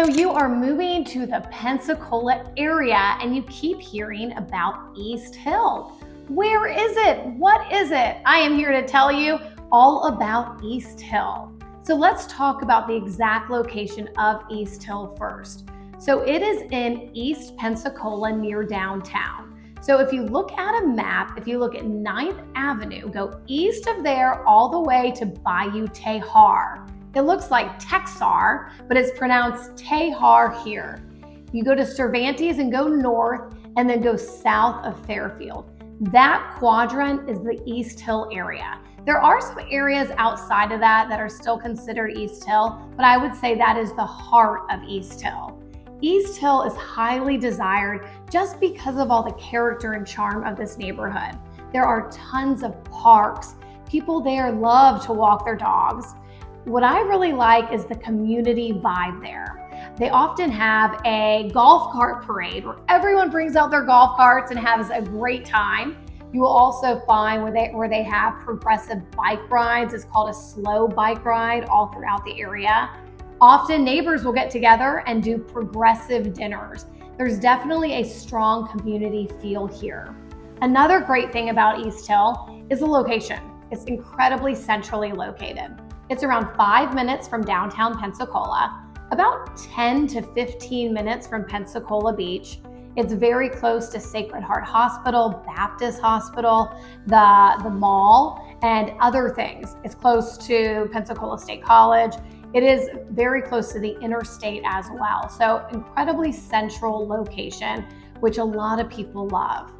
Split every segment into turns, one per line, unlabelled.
So you are moving to the Pensacola area and you keep hearing about East Hill. Where is it? What is it? I am here to tell you all about East Hill. So let's talk about the exact location of East Hill first. So it is in East Pensacola near downtown. So if you look at a map, if you look at 9th Avenue, go east of there all the way to Bayou Tehar. It looks like Texar, but it's pronounced Tehar here. You go to Cervantes and go north and then go south of Fairfield. That quadrant is the East Hill area. There are some areas outside of that that are still considered East Hill, but I would say that is the heart of East Hill. East Hill is highly desired just because of all the character and charm of this neighborhood. There are tons of parks. People there love to walk their dogs. What I really like is the community vibe there. They often have a golf cart parade where everyone brings out their golf carts and has a great time. You will also find where they have progressive bike rides. It's called a slow bike ride all throughout the area. Often neighbors will get together and do progressive dinners. There's definitely a strong community feel here. Another great thing about East Hill is the location. It's incredibly centrally located. It's around 5 minutes from downtown Pensacola, about 10 to 15 minutes from Pensacola Beach. It's very close to Sacred Heart Hospital, Baptist Hospital, the mall, and other things. It's close to Pensacola State College. It is very close to the interstate as well. So incredibly central location, which a lot of people love.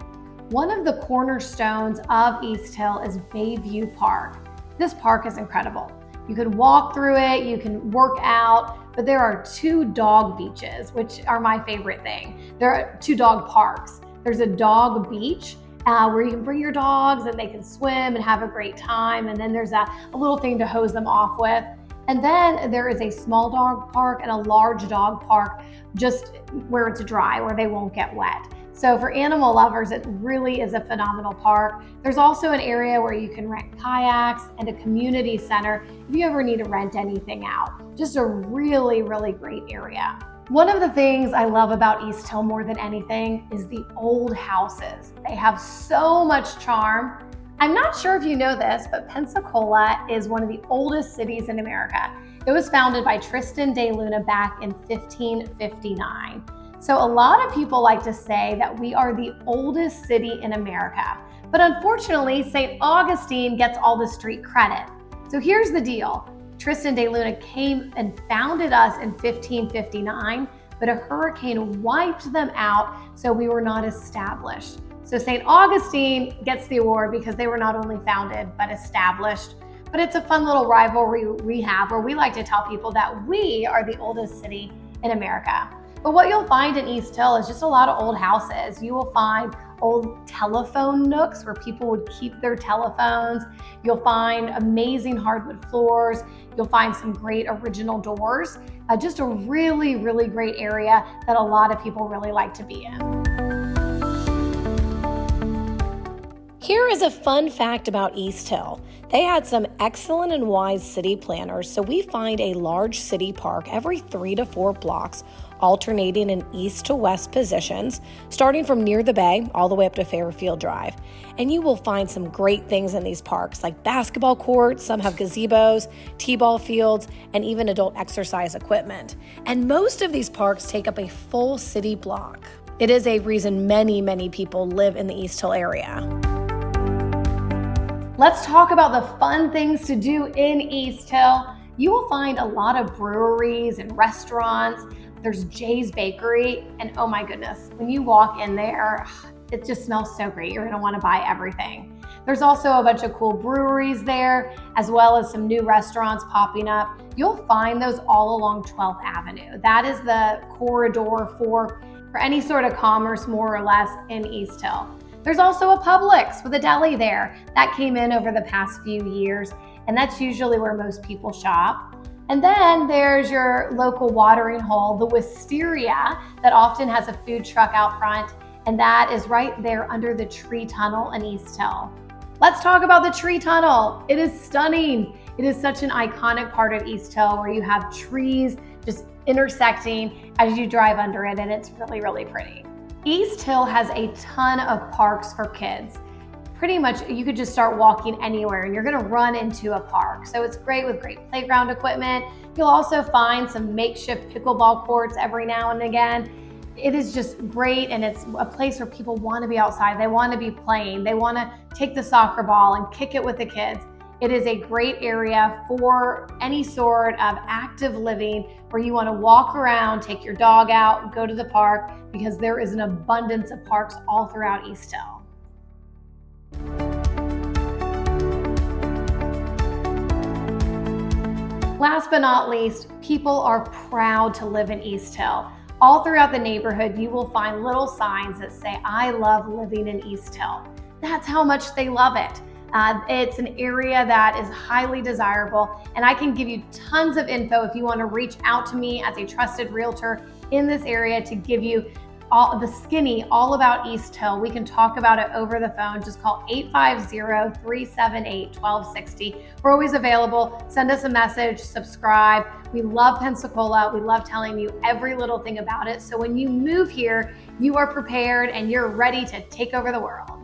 One of the cornerstones of East Hill is Bayview Park. This park is incredible. You can walk through it, you can work out, but there are 2 dog beaches, which are my favorite thing. There are 2 dog parks. There's a dog beach where you can bring your dogs and they can swim and have a great time. And then there's a little thing to hose them off with. And then there is a small dog park and a large dog park just where it's dry, where they won't get wet. So for animal lovers, it really is a phenomenal park. There's also an area where you can rent kayaks and a community center if you ever need to rent anything out. Just a really, really great area. One of the things I love about East Hill more than anything is the old houses. They have so much charm. I'm not sure if you know this, but Pensacola is one of the oldest cities in America. It was founded by Tristan de Luna back in 1559. So a lot of people like to say that we are the oldest city in America, but unfortunately, St. Augustine gets all the street credit. So here's the deal. Tristan de Luna came and founded us in 1559, but a hurricane wiped them out, so we were not established. So St. Augustine gets the award because they were not only founded, but established. But it's a fun little rivalry we have where we like to tell people that we are the oldest city in America. But what you'll find in East Hill is just a lot of old houses. You will find old telephone nooks where people would keep their telephones. You'll find amazing hardwood floors. You'll find some great original doors. Just a really, really great area that a lot of people really like to be in. Here is a fun fact about East Hill. They had some excellent and wise city planners, so we find a large city park every 3 to 4 blocks, alternating in east to west positions, starting from near the bay all the way up to Fairfield Drive. And you will find some great things in these parks, like basketball courts, some have gazebos, t-ball fields, and even adult exercise equipment. And most of these parks take up a full city block. It is a reason many, many people live in the East Hill area. Let's talk about the fun things to do in East Hill. You will find a lot of breweries and restaurants. There's Jay's Bakery, and oh my goodness, when you walk in there, it just smells so great. You're gonna wanna buy everything. There's also a bunch of cool breweries there, as well as some new restaurants popping up. You'll find those all along 12th Avenue. That is the corridor for any sort of commerce, more or less, in East Hill. There's also a Publix with a deli there. That came in over the past few years, and that's usually where most people shop. And then there's your local watering hole, the Wisteria, that often has a food truck out front, and that is right there under the tree tunnel in East Hill. Let's talk about the tree tunnel. It is stunning. It is such an iconic part of East Hill where you have trees just intersecting as you drive under it, and it's really, really pretty. East Hill has a ton of parks for kids. Pretty much you could just start walking anywhere and you're gonna run into a park. So it's great with great playground equipment. You'll also find some makeshift pickleball courts every now and again. It is just great, and it's a place where people wanna be outside. They wanna be playing. They wanna take the soccer ball and kick it with the kids. It is a great area for any sort of active living where you want to walk around, take your dog out, go to the park, because there is an abundance of parks all throughout East Hill. Last but not least, people are proud to live in East Hill. All throughout the neighborhood, you will find little signs that say, "I love living in East Hill." That's how much they love it. It's an area that is highly desirable, and I can give you tons of info if you want to reach out to me as a trusted realtor in this area to give you all the skinny all about East Hill. We can talk about it over the phone. Just call 850-378-1260. We're always available. Send us a message, subscribe. We love Pensacola. We love telling you every little thing about it. So when you move here, you are prepared and you're ready to take over the world.